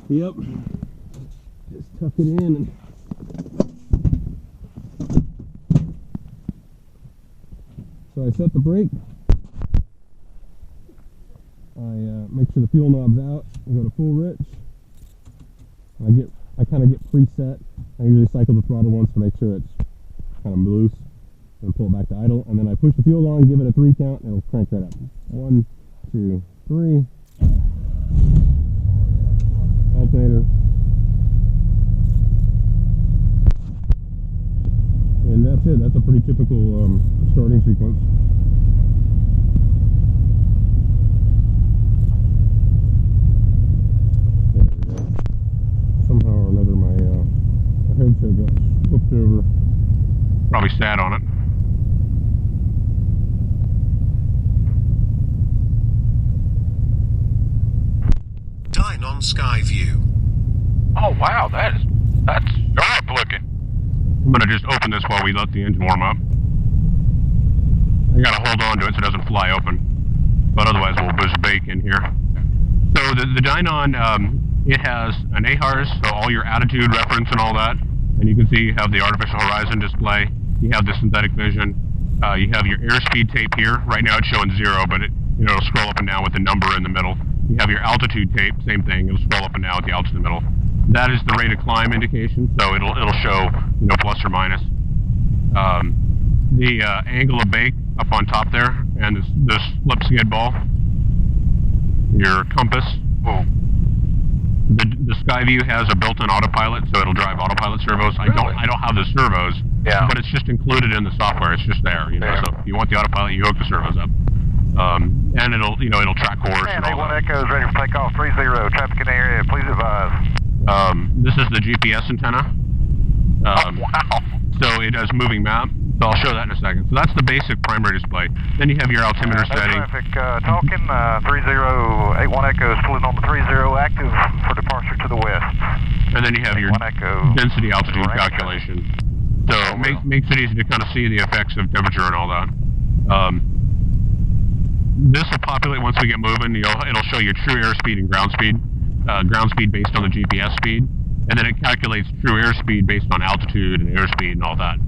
Yep. Just tuck it in and so I set the brake. I make sure the fuel knob's out. I go to full rich. I kind of get preset. I usually cycle the throttle once to make sure it's kind of loose, and pull it back to idle. And then I push the fuel on, give it a 3 count, and it'll crank right up. 1, 2, 3. Alternator. And that's it. That's a pretty typical starting sequence. There we go. Somehow or another, my headset got flipped over. Probably sat on it. Dine on Skyview. Oh wow, that's sharp looking. I'm gonna just open this while we let the engine warm up. I gotta hold on to it so it doesn't fly open, but otherwise we'll boost bake in here. So the Dynon, it has an AHRS, so all your attitude reference and all that, and you can see you have the artificial horizon display. You have the synthetic vision. You have your airspeed tape here. Right now it's showing 0, but it'll scroll up and down with the number in the middle. You have your altitude tape, same thing. It'll scroll up and down with the altitude in the middle. That is the rate of climb indication, so it'll show plus or minus. The angle of bake up on top there, and this slip skid ball. Your compass. Oh. The Skyview has a built-in autopilot, so it'll drive autopilot servos. Really? I don't have the servos, yeah, but it's just included in the software. It's just there, Yeah. So if you want the autopilot, you hook the servos up, and it'll track course. And all A1 that. Echo is ready for takeoff. 30 traffic in the area. Please advise. This is the GPS antenna. wow. So it has moving map. So I'll show that in a second. So that's the basic primary display. Then you have your altimeter No setting. traffic talking. 3081 Echo is pulling on the 30 active for departure to the west. And then you have your 1 Echo. density altitude Right. calculation. So makes it easy to kind of see the effects of temperature and all that. This will populate once we get moving. It'll show your true airspeed and ground speed. Ground speed based on the GPS speed. And then it calculates true airspeed based on altitude and airspeed and all that.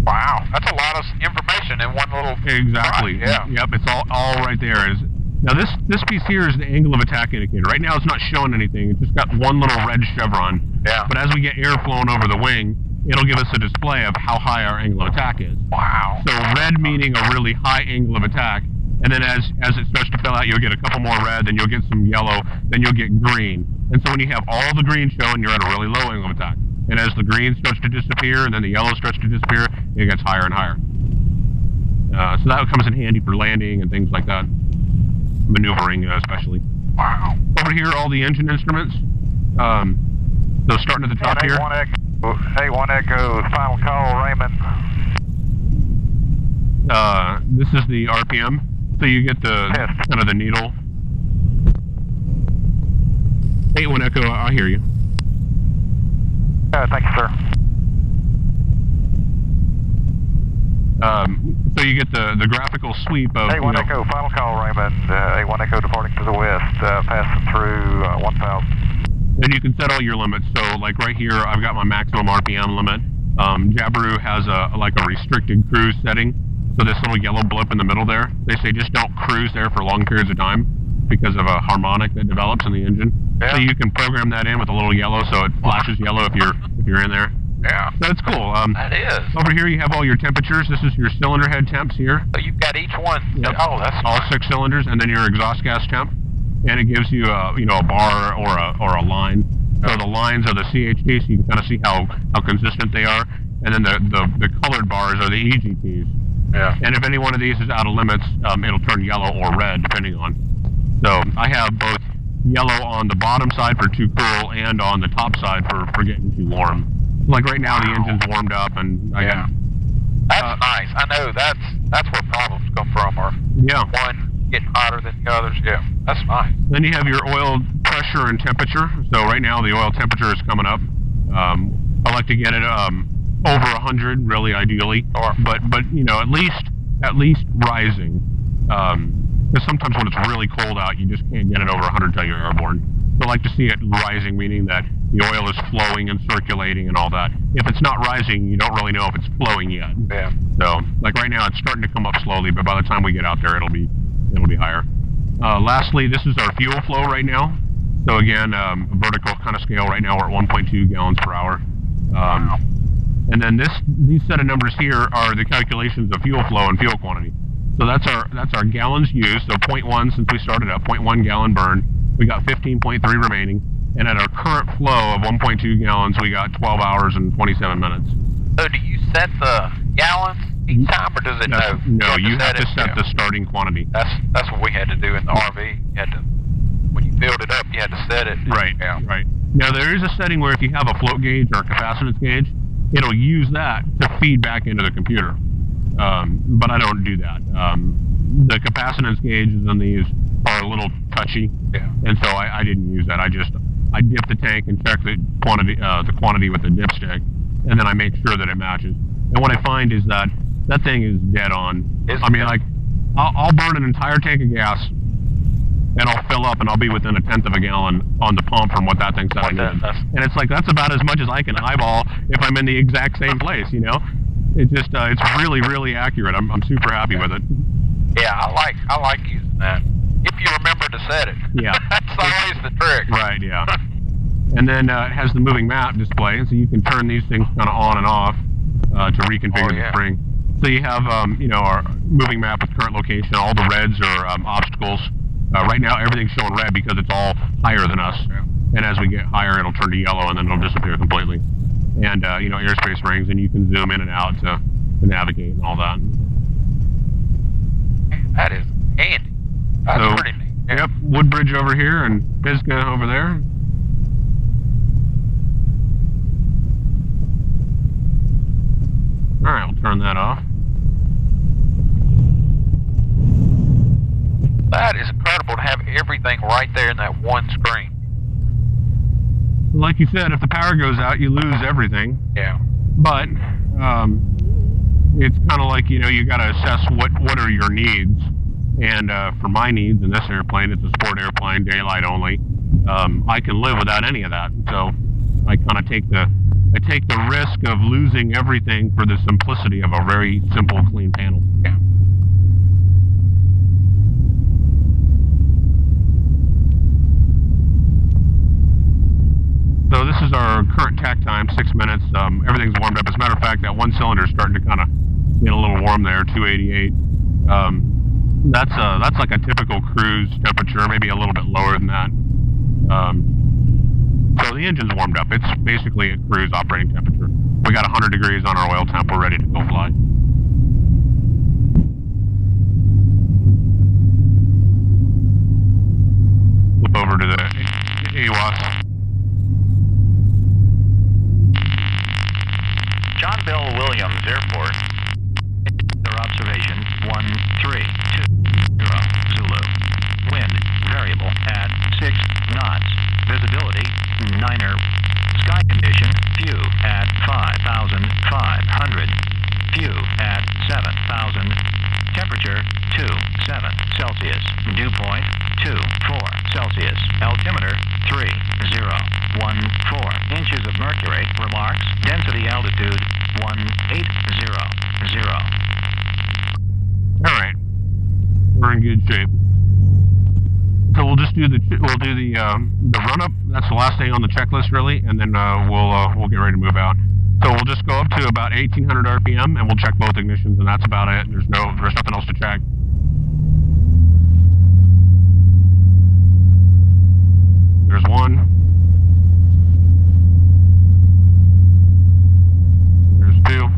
Wow, that's a lot of information in one little. Exactly. Yeah. Yep. It's all right there. Now this piece here is the angle of attack indicator. Right now it's not showing anything. It's just got one little red chevron. Yeah. But as we get air flowing over the wing, it'll give us a display of how high our angle of attack is. Wow. So red meaning a really high angle of attack, and then as it starts to fill out, you'll get a couple more red, then you'll get some yellow, then you'll get green. And so when you have all the green showing, you're at a really low angle of attack. And as the green starts to disappear, and then the yellow starts to disappear, it gets higher and higher. So that comes in handy for landing and things like that. Maneuvering, especially. Wow. Over here, all the engine instruments. So starting at the top here. A1 Echo, final call, Raymond. This is the RPM. So you get the kind of the needle. 81 Echo, I hear you. Thank you, sir. So you get the graphical sweep of A1 Echo, final call, Raymond. A1 Echo departing to the west, passing through 1,000. and you can set all your limits. So like right here, I've got my maximum RPM limit. Jabiru has like a restricted cruise setting. So this little yellow blip in the middle there, they say just don't cruise there for long periods of time because of a harmonic that develops in the engine. Yeah. So you can program that in with a little yellow, so it flashes yellow if you're in there. Yeah. So that's cool. That is. Over here you have all your temperatures. This is your cylinder head temps here. So you've got each one. Yep. Oh, that's all nice. 6 cylinders, and then your exhaust gas temp, and it gives you a bar or a line. So the lines are the CHT, so you can kind of see how consistent they are, and then the colored bars are the EGTs. Yeah. And if any one of these is out of limits, it'll turn yellow or red depending on. So I have both yellow on the bottom side for too cool and on the top side for getting too warm. Like right now, the engine's warmed up, and I got. That's nice. I know that's where problems come from, or one getting hotter than the others. Yeah, that's nice. Then you have your oil pressure and temperature. So right now the oil temperature is coming up. I like to get it over 100, really ideally, but at least rising. Because sometimes when it's really cold out, you just can't get it over 100 till you're airborne. So I like to see it rising, meaning that the oil is flowing and circulating and all that. If it's not rising, you don't really know if it's flowing yet. Yeah. So, like right now, it's starting to come up slowly, but by the time we get out there, it'll be higher. Lastly, this is our fuel flow right now. So again, a vertical kind of scale. Right now, we're at 1.2 gallons per hour. And then these set of numbers here are the calculations of fuel flow and fuel quantity. So that's our gallons used. So 0.1 since we started up, 0.1 gallon burn. We got 15.3 remaining. And at our current flow of 1.2 gallons, we got 12 hours and 27 minutes. So do you set the gallons each time, or does it know? No, you have to set the starting quantity. That's what we had to do in the RV. You had to, when you filled it up, you had to set it. Right, Yeah. right. Now there is a setting where if you have a float gauge or a capacitance gauge, it'll use that to feed back into the computer. But I don't do that. The capacitance gauges on these are a little touchy, and so I didn't use that. I dip the tank and check the quantity with the dipstick, and then I make sure that it matches. And what I find is that thing is dead on. I mean, like, I'll burn an entire tank of gas, and I'll fill up, and I'll be within 1/10 of a gallon on the pump from what that thing said I needed. And it's like, that's about as much as I can eyeball if I'm in the exact same place, you know? It's just, it's really, really accurate. I'm super happy with it. Yeah, I like using that. If you remember to set it. Yeah. That's always the trick. Right, yeah. And then it has the moving map display, so you can turn these things kind of on and off to reconfigure the spring. So you have, you know, our moving map with current location. All the reds are obstacles. Right now, everything's showing red because it's all higher than us. Yeah. And as we get higher, it'll turn to yellow, and then it'll disappear completely. And, you know, airspace rings, and you can zoom in and out to navigate and all that. That is handy. That's pretty neat. Yeah. Yep, Woodbridge over here and Pisgah over there. Alright, we'll turn that off. That is incredible to have everything right there in that one screen. Like you said, if the power goes out, you lose everything. Yeah. But it's kind of like, you know, you got to assess what are your needs. And for my needs in this airplane, it's a sport airplane, daylight only. I can live without any of that. So I kind of take the risk of losing everything for the simplicity of a very simple, clean panel. Yeah. So this is our current tack time, 6 minutes. Everything's warmed up. As a matter of fact, that one cylinder is starting to kind of get a little warm there, 288. That's like a typical cruise temperature, maybe a little bit lower than that. So the engine's warmed up. It's basically at cruise operating temperature. We got 100 degrees on our oil temp. We're ready to go fly. Flip over to the AWAS. John Bell Williams Airport. Their observation 132 Zulu. Wind variable at 6 knots. Visibility niner. Sky condition few at 5,500. Few at 7,000. Temperature 27 Celsius. Dew point 24 Celsius. Altimeter 3014 inches of mercury. Remarks. Density altitude 1800. All right, we're in good shape. So we'll just do the run up. That's the last thing on the checklist, really, and then we'll get ready to move out. So we'll just go up to about 1,800 RPM, and we'll check both ignitions, and that's about it. There's nothing else to check. There's one. There's two.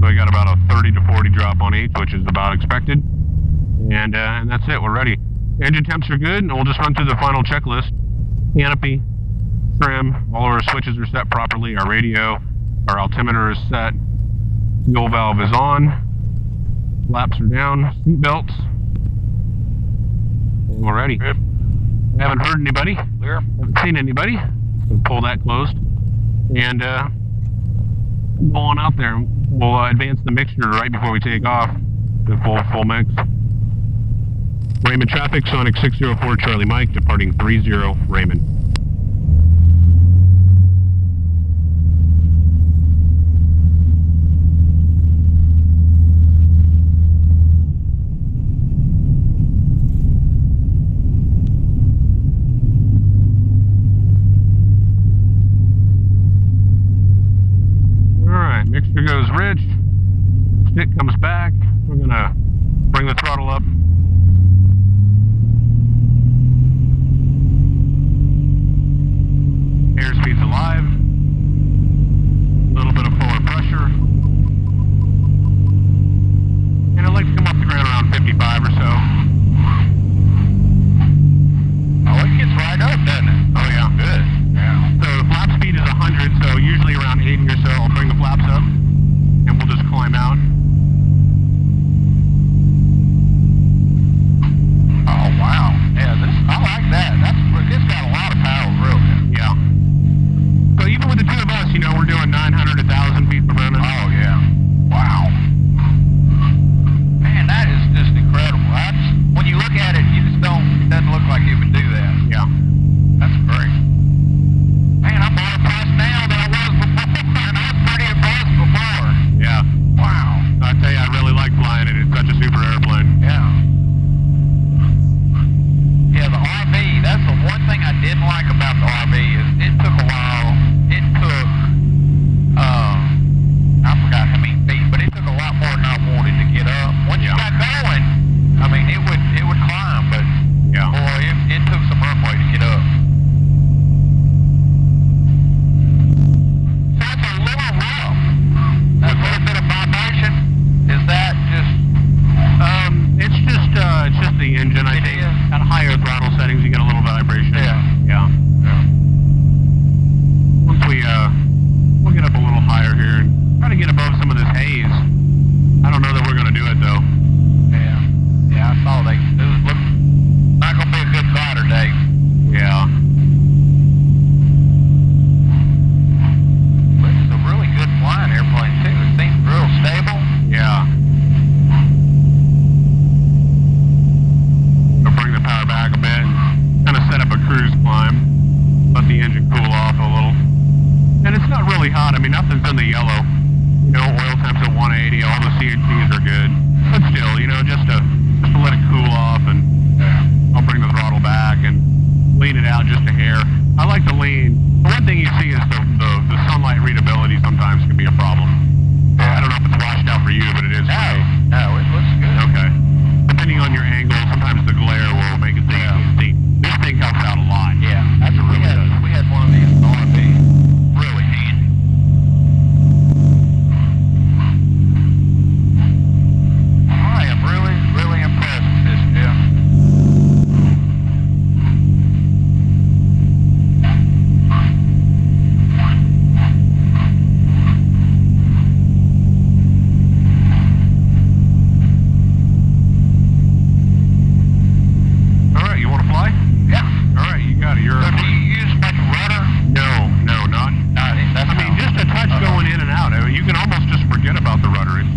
So we got about a 30 to 40 drop on each, which is about expected. And that's it. We're ready. Engine temps are good, and we'll just run through the final checklist. Canopy, trim, all of our switches are set properly. Our radio, our altimeter is set. Fuel valve is on. Flaps are down. Seat belts. And we're ready. Good. Haven't heard anybody. Clear. Haven't seen anybody. So pull that closed. And go on out there. We'll advance the mixture right before we take off. The full mix. Raymond traffic, Sonex 604 Charlie Mike, departing 30 Raymond. Alright, mixture goes rich, stick comes back, we're gonna bring the throttle up. Airspeed's alive, a little bit of forward pressure, and I'd like to come off the ground around 55 or so. Oh, it gets right up, doesn't it? Oh yeah. Good. Yeah. So the flap speed is 100, so usually around 80 or so I'll bring the flaps up, and we'll just climb out. Oh, wow. Yeah, I like that. It's got a lot of power, really. Yeah. So even with the two of us, you know, we're doing 900 to 1,000 feet per minute. Oh, yeah. Wow. Man, that is just incredible. When you look at it, it doesn't look like it would do that. Yeah. That's great. Man, I'm more impressed now than I was before, and I was pretty impressed before. Yeah. Wow. I tell you, I really like flying it. It's such a super airplane. Yeah. Yeah, the RV, that's the one thing I didn't like about the RV is it took a while. It took, I forgot how many feet, but it took a lot more than I wanted to get up. Once you got going, I mean, it would climb, but Yeah. boy, it took some runway to get up. So it's a little rough. That little bit of vibration, is that just... It's just the engine, I think. At higher throttle settings, you get a little vibration. Yeah. Once we'll get up a little higher here and try to get above some of this haze. I don't know that we're going to do it, though. Yeah, I saw it was not going to be a good glider day. Yeah. This is a really good flying airplane, too. It seems real stable. Yeah. We'll bring the power back a bit and kind of set up a cruise climb. Let the engine cool off a little. And it's not really hot. I mean, nothing's in the yellow. You know, oil temps at 180, all the CHPs are good. But still, you know, just to let it cool off, and I'll bring the throttle back and lean it out just a hair. I like to lean. The one thing you see is the sunlight readability sometimes can be a problem. I don't know if it's washed out for you, but it is for me. No, it looks good. Okay. Depending on your angle, sometimes the glare will make it so you can't see. This thing helps out a lot. Yeah, It really does. we had one of these in the RV. Really handy. I am really, really impressed with this, Jeff. All right, you want to fly? Yeah. All right, you got it. You're. So do you use much rudder? No, not. I mean, just a touch going in and out. I mean, you can almost just forget about the rudder. It's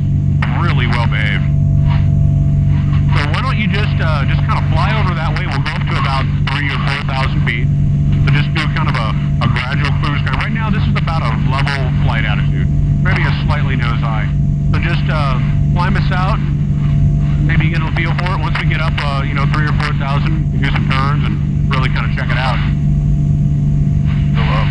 really well behaved. So why don't you just kind of fly over that way? We'll go up to about 3,000 or 4,000 feet. So just do kind of a gradual cruise. Right now, this is about a level flight attitude, maybe a slightly nose high. So just climb us out. Maybe get a feel for it. Once we get up, 3,000 or 4,000, we do some turns and really kind of check it out. Go up.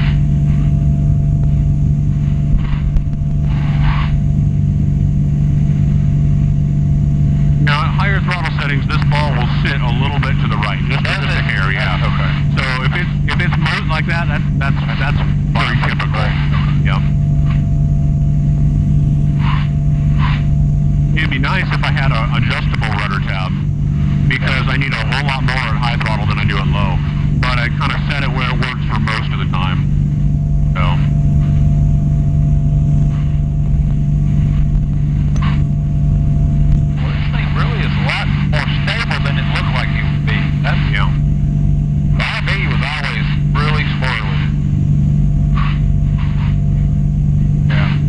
Now, at higher throttle settings, this ball will sit a little bit to the right, just a hair, yeah. Okay. So if it's moved like that, that's very typical. Yep. It'd be nice if I had an adjustable rudder tab, because I need a whole lot more at high throttle than I do at low. But I kind of set it where it works for most of the time. So. Well, this thing really is a lot more stable than it looked like it would be. Yeah. The RV was always really spoiled. Yeah.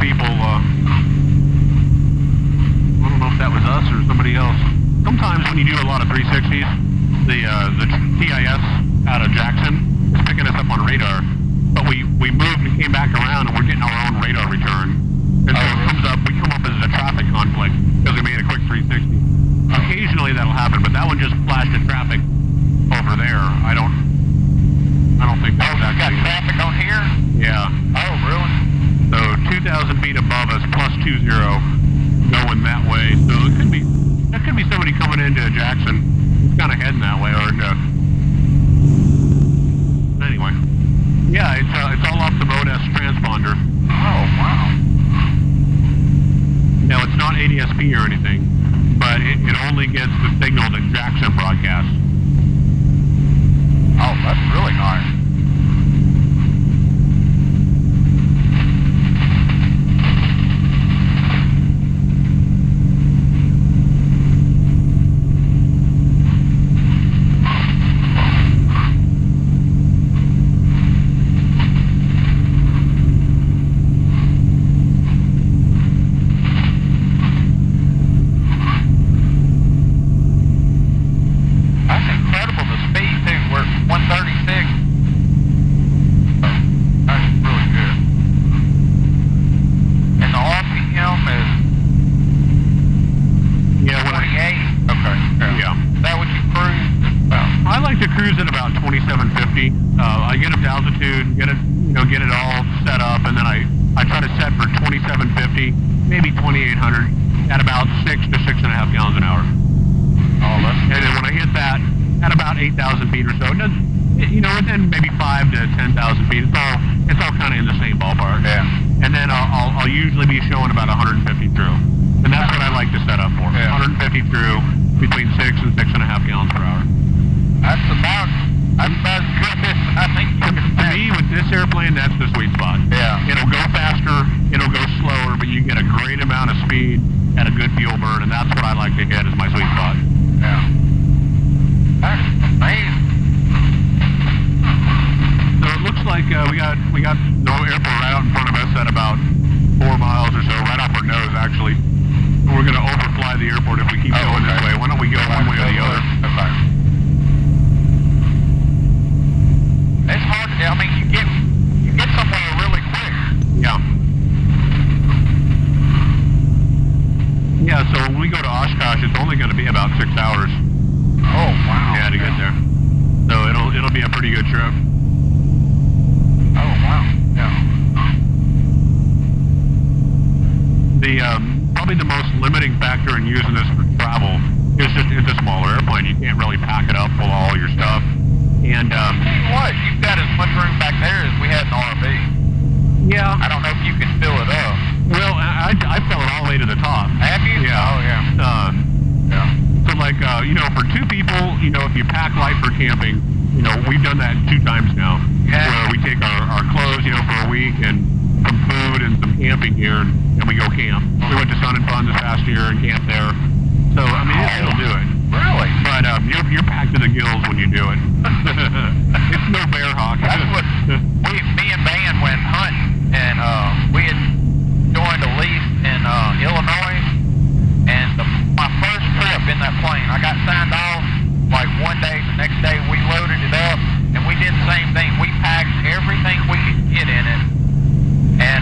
people, I don't know if that was us or somebody else. Sometimes when you do a lot of 360s, the TIS out of Jackson is picking us up on radar. But we moved and came back around and we're getting our own radar return. And so it comes up, we come up as a traffic conflict because we made a quick 360. Occasionally that'll happen, but that one just flashed at traffic over there. I don't think that was actually... got traffic on here? Yeah. Oh, really? So 2,000 feet above us, plus 20, going that way. So that could be somebody coming into Jackson. It's kind of heading that way, or into... Anyway. Yeah, it's all off the Bodas transponder. Oh, wow. Now, it's not ADSP or anything, but it only gets the signal that Jackson broadcasts. Oh, that's really nice. That's incredible, the speed too. We're 136. That's really good. And the RPM is 28. Okay. Yeah. Is that what you cruise about? I like to cruise at about 2750. I get up to altitude, get it all set up, and then I try to set for 2750, maybe 2800 at about 6 to 6.5 gallons an hour. Oh, that's And then when I hit that at about 8,000 feet or so, within maybe 5 to 10,000 feet, it's all kind of in the same ballpark. Yeah. And then I'll usually be showing about 150 through, and that's what I like to set up for. Yeah. 150 through, between 6 and 6.5 gallons per hour. That's about as good as I think you can To me, with this airplane, that's the sweet spot. Yeah. It'll go faster, it'll go slower, but you get a great amount of speed and a good fuel burn, and that's what I like to hit as my sweet spot. Yeah. That's amazing. So it looks like we got the airport right out in front of us at about 4 miles or so, right off our nose actually. We're going to overfly the airport if we keep going this way. Why don't we go one way or the other? Okay. It's hard to, I mean, you get somewhere really quick. Yeah. Yeah, so when we go to Oshkosh, it's only going to be about 6 hours. Oh, wow. Yeah, to get there. So it'll be a pretty good trip. Oh, wow. Yeah. Probably the most limiting factor in using this for travel is just it's a smaller airplane. You can't really pack it up full of all your stuff. And Tell you what, you've got as much room back there as we had in the RV. yeah, I don't know if you can fill it up. well, I fell it all the way to the top. Have you? Yeah. Oh, yeah. Yeah. So like for 2 people, if you pack light for camping, we've done that 2 times now. Yeah. Where we take our clothes, for a week and some food and some camping gear, and we go camp. We went to Sun and Fun this past year and camped there. So I mean, it'll do it. Really? But you're packed to the gills when you do it. It's no bear hawk. That's what me and Van went hunting, and we had joined a lease in Illinois, and my first trip in that plane, I got signed off like one day. The next day we loaded it up, and we did the same thing. We packed everything we could get in it, and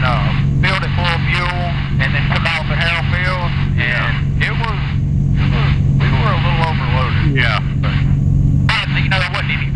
filled it full of fuel, and then took off at Harold Field, and we were a little overloaded. Yeah. But there wasn't any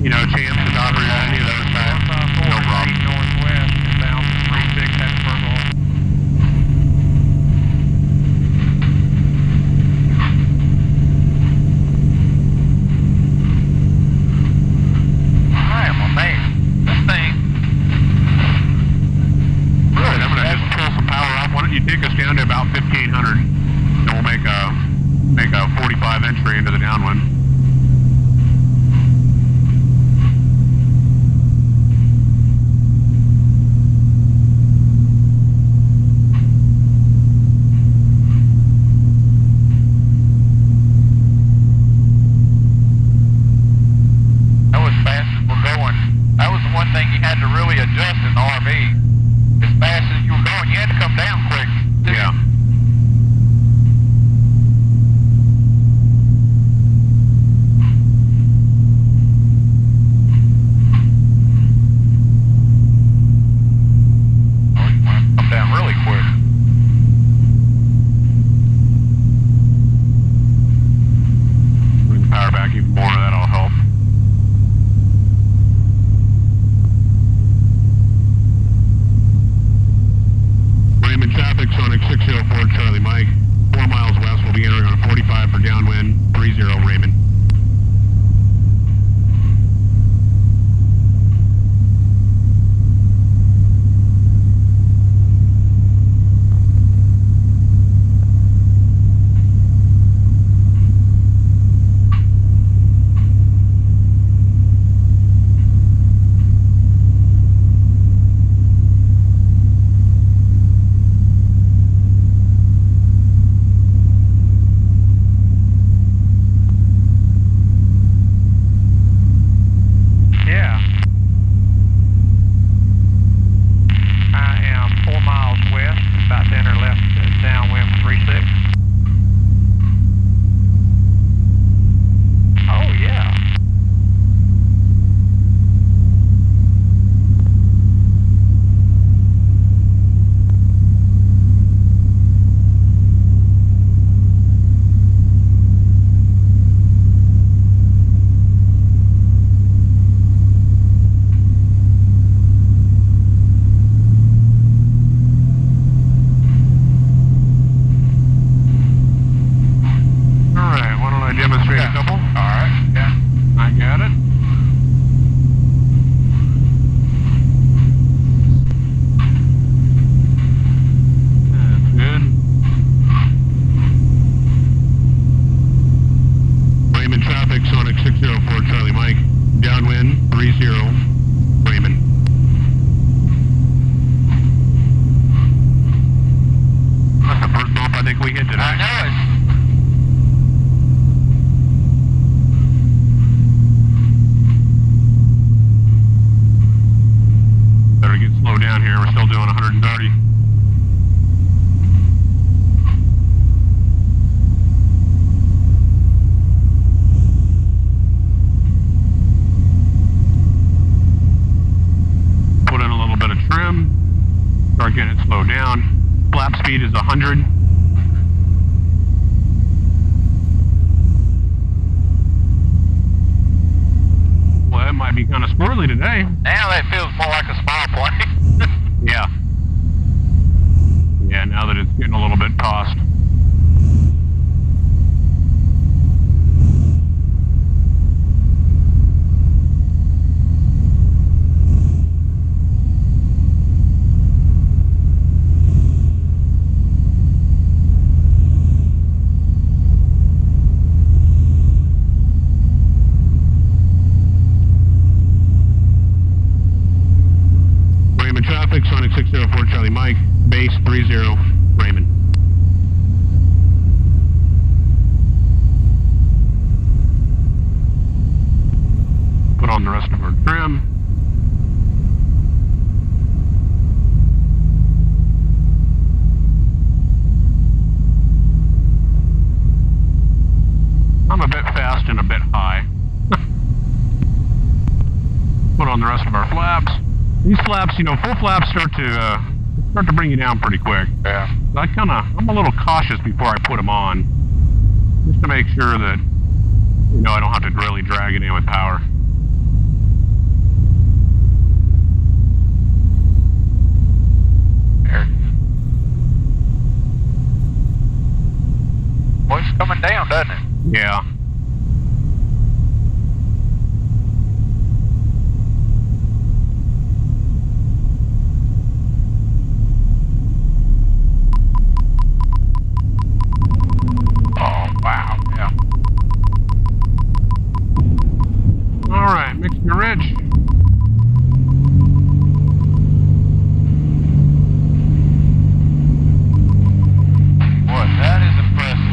you know, chance to dot any of those guys. No problem. Northwest, down 36 at Purple. I am amazed. This thing. Good. I'm gonna just pull some power off. Why don't you take us down to about 1500, and we'll make a 45 entry into the downwind. Sonex 604 Charlie Mike, 4 miles west, we'll be entering on a 45 for downwind, 30 Raymond. Sonex 604 Charlie Mike, downwind 30 Raymond. That's the first bump I think we hit today. I know it. Better get slow down here, we're still doing 130. Start getting it slowed down. Flap speed is 100. Well, it might be kind of squirrely today. Now that feels more like a small plane. Yeah. Yeah, now that it's getting a little bit tossed. Sonex 604 Charlie Mike, base 30 Raymond. Put on the rest of our trim. I'm a bit fast and a bit high. Put on the rest of our flaps. These flaps, you know, full flaps start to bring you down pretty quick. Yeah. So I'm a little cautious before I put them on, just to make sure that, you know, I don't have to really drag it in with power. coming down, doesn't it? Yeah. Oh, wow, yeah. All right, mixing the rich. Boy, that is impressive.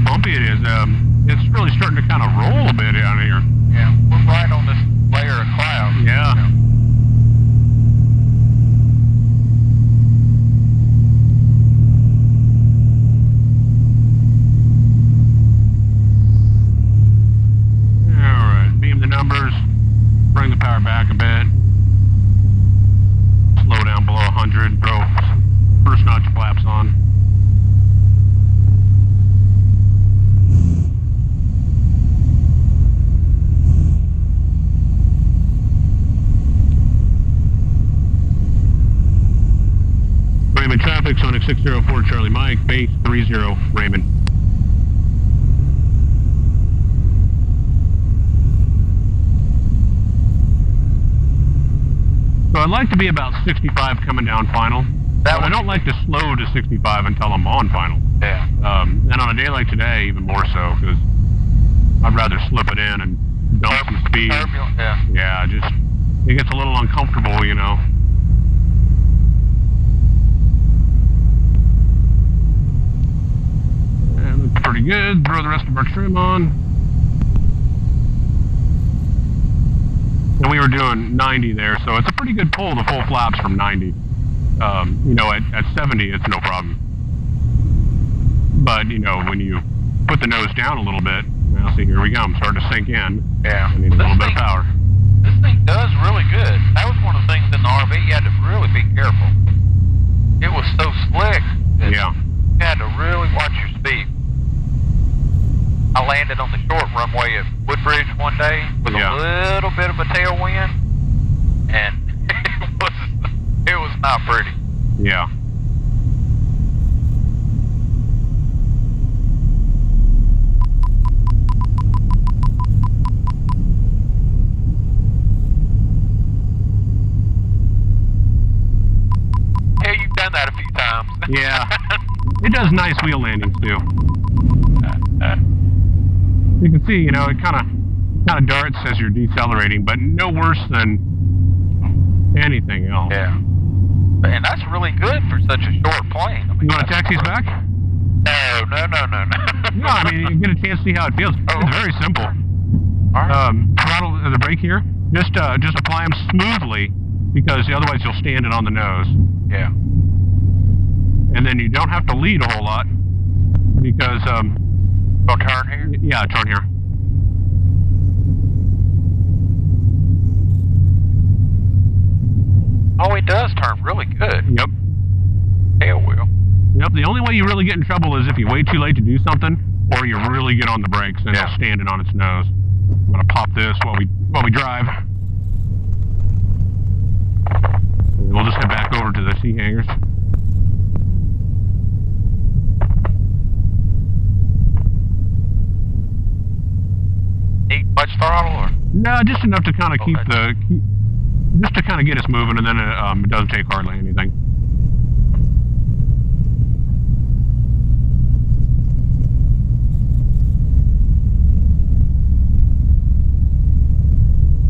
bumpy it is. It's really starting to kind of roll a bit out here. Yeah, we're right on this layer of clouds. Yeah. Alright, beam the numbers, bring the power back a bit, slow down below 100, throw first notch flaps on. Raymond traffic, Sonex 604 Charlie Mike, base 30 Raymond. So I'd like to be about 65 coming down final. But I don't like to slow to 65 until I'm on final. Yeah. And on a day like today, even more so, because I'd rather slip it in and dump some speed. Yeah. Yeah, just, it gets a little uncomfortable, you know. And looks pretty good. Throw the rest of our trim on. And we were doing 90 there, so it's a pretty good pull, the full flaps from 90. You know, at 70, it's no problem. But, you know, when you put the nose down a little bit, now see, here we go, I'm starting to sink in. Yeah. I need a little bit of power. This thing does really good. That was one of the things in the RV, you had to really be careful. It was so slick that Yeah. you had to really watch your speed. I landed on the short runway at Woodbridge one day with a little bit of a tailwind, and it was not pretty. Yeah. Yeah, you've done that a few times. Yeah. It does nice wheel landings too. You can see, you know, it kind of darts as you're decelerating, but no worse than anything else. Yeah. And that's really good for such a short plane. I mean, You want to taxi us back? No. No, I mean, you get a chance to see how it feels. Oh. It's very simple. All right. Throttle the brake here. Just apply them smoothly, because otherwise you'll stand it on the nose. Yeah. And then you don't have to lead a whole lot, because Go turn here? yeah, turn here. Oh, it does turn really good. Yep. Tail wheel. Yep. The only way you really get in trouble is if you wait too late to do something, or you really get on the brakes and it'll stand it on its nose. I'm gonna pop this while we drive. And we'll just head back over to the sea hangars. Need much throttle or? No, just enough to kind of just to kind of get us moving, and then it doesn't take hardly anything.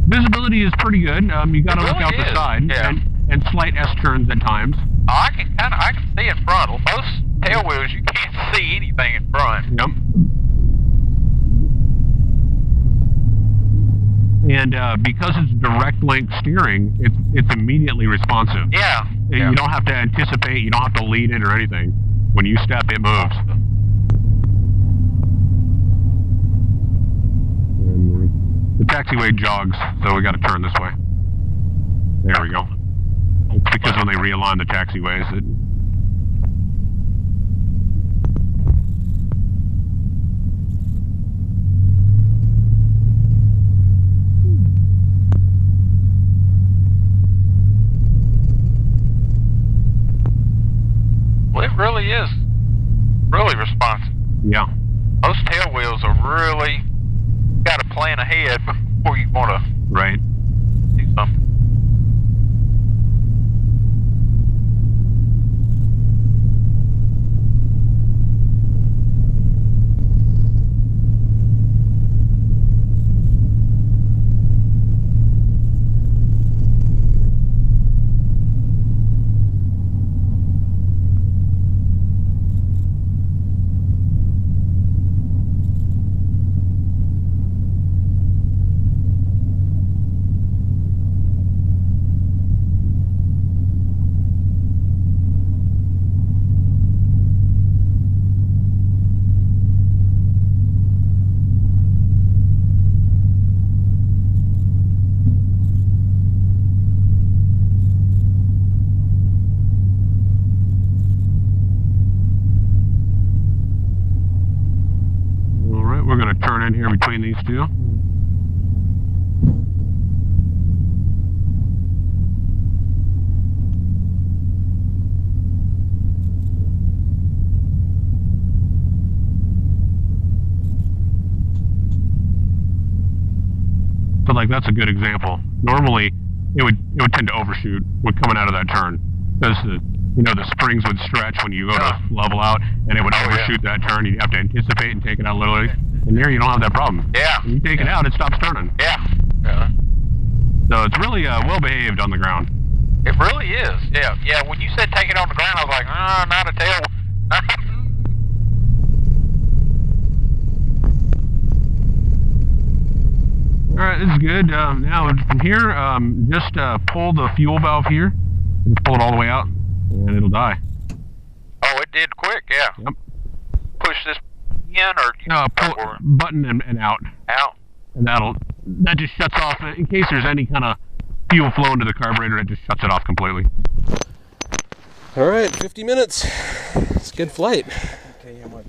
Visibility is pretty good. You got to look out the side, and slight S-turns at times. I can see in front. Most tail wheels, you can't see anything in front. Yep. And because it's direct link steering, it's immediately responsive. Yeah. You don't have to anticipate. You don't have to lead it or anything. When you step, it moves. The taxiway jogs, so we got to turn this way. There we go. It's because when they realign the taxiways, it... Well, it really is really responsive. Yeah. Most tail wheels are really got to plan ahead before you want to do something. We're going to turn in here between these two. So like that's a good example. Normally it would tend to overshoot when coming out of that turn, because the springs would stretch when you go to level out, and it would overshoot that turn. You'd have to anticipate and take it out literally. And here you don't have that problem. Yeah. When you take it out, it stops turning. Yeah. So it's really well behaved on the ground. It really is. Yeah. When you said take it on the ground, I was like, not a tail. Alright, this is good. Now from here, just pull the fuel valve here. Just pull it all the way out, and it'll die. Oh, it did quick, yeah. Yep. Push this in, or pull button and out. Out. And that just shuts off, in case there's any kind of fuel flow into the carburetor, it just shuts it off completely. Alright, 50 minutes. It's a good flight. Okay, how much?